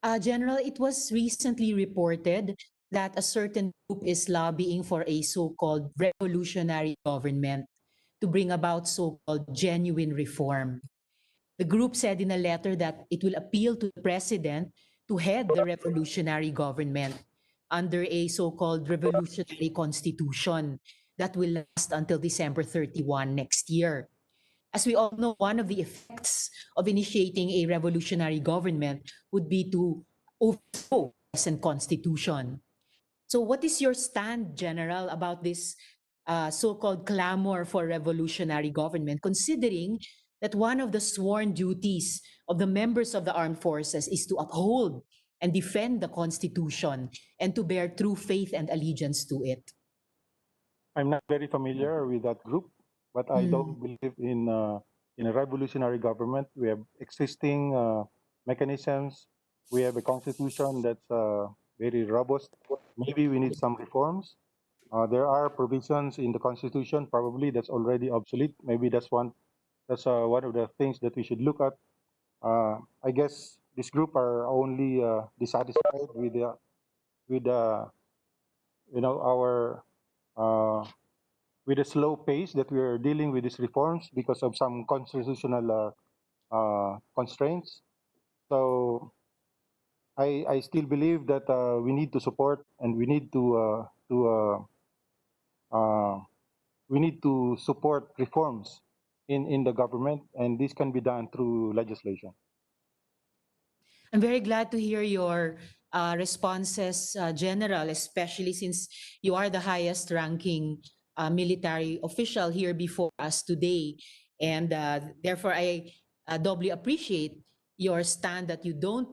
General, it was recently reported that a certain group is lobbying for a so-called revolutionary government to bring about so-called genuine reform. The group said in a letter that it will appeal to the president to head the revolutionary government under a so-called revolutionary constitution that will last until December 31 next year. As we all know, one of the effects of initiating a revolutionary government would be to overthrow the present constitution. So what is your stand, General, about this so-called clamor for revolutionary government, considering that one of the sworn duties of the members of the armed forces is to uphold and defend the Constitution and to bear true faith and allegiance to it? I'm not very familiar with that group, but I don't believe in a revolutionary government. We have existing mechanisms. We have a constitution that's very robust. Maybe we need some reforms. There are provisions in the constitution probably that's already obsolete. Maybe that's one of the things that we should look at. I guess this group are only dissatisfied with the our with the slow pace that we are dealing with these reforms because of some constitutional constraints. So I still believe that we need to support and we need to support reforms in the government, and this can be done through legislation. I'm very glad to hear your responses, General, especially since you are the highest ranking military official here before us today. And therefore, I doubly appreciate your stand that you don't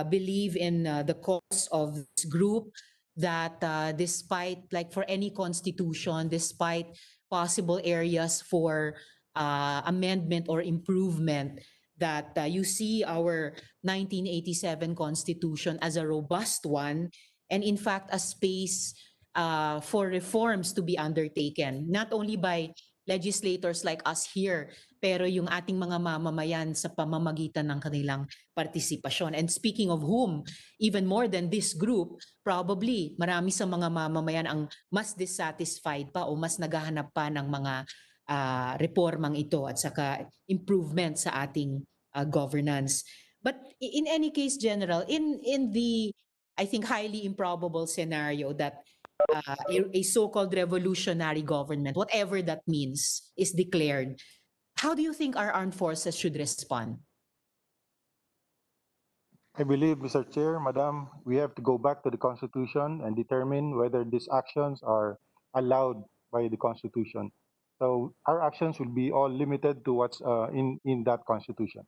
believe in the cause of this group, that despite, like for any constitution, despite possible areas for amendment or improvement, that you see our 1987 Constitution as a robust one, and in fact a space for reforms to be undertaken, not only by legislators like us here, pero yung ating mga mamamayan sa pamamagitan ng kanilang partisipasyon. And speaking of whom, even more than this group, probably marami sa mga mamamayan ang mas dissatisfied pa o mas naghahanap pa ng mga reformang ito at saka improvement sa ating governance. But in any case, General, in the, I think, highly improbable scenario that a so-called revolutionary government, whatever that means, is declared, how do you think our armed forces should respond? I believe, Mr. Chair, Madam, we have to go back to the Constitution and determine whether these actions are allowed by the Constitution. So our actions will be all limited to what's in that Constitution.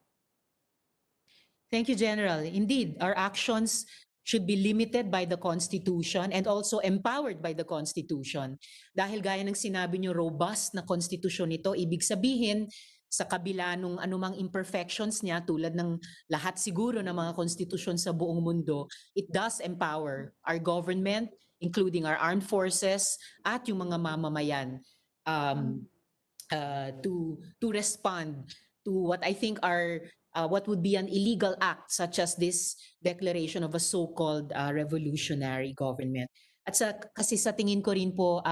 Thank you, General. Indeed, our actions should be limited by the Constitution and also empowered by the Constitution. Dahil gaya ng sinabi niyo, robust na Constitution ito, ibig sabihin, sa kabila nung anumang imperfections niya, tulad ng lahat siguro ng mga konstitusyon sa buong mundo, it does empower our government, including our armed forces, at yung mga mamamayan to respond to what I think are what would be an illegal act, such as this declaration of a so-called revolutionary government. At kasi sa tingin ko rin po,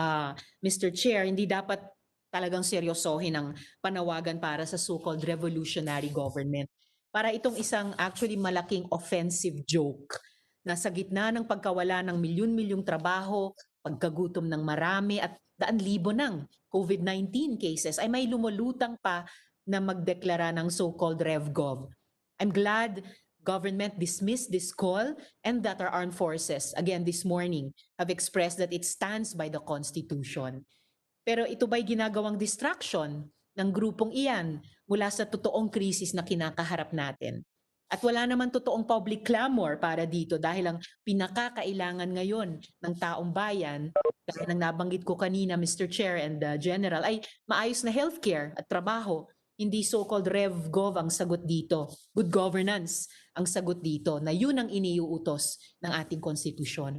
Mr. Chair, hindi dapat talagang seryosohin ang panawagan para sa so-called revolutionary government. Para itong isang actually malaking offensive joke na sa gitna ng pagkawala ng milyon-milyong trabaho, pagkagutom ng marami at daan-libo ng COVID-19 cases ay may lumulutang pa na magdeklara ng so-called rev-gov. I'm glad government dismissed this call and that our armed forces, again this morning, have expressed that it stands by the Constitution. Pero ito ba'y ginagawang distraction ng grupong iyan mula sa totoong krisis na kinakaharap natin? At wala naman totoong public clamor para dito dahil ang pinakakailangan ngayon ng taong bayan, dahil nang nabanggit ko kanina, Mr. Chair and General, ay maayos na healthcare at trabaho. Hindi so-called rev-gov ang sagot dito. Good governance ang sagot dito na yun ang iniuutos ng ating konstitusyon.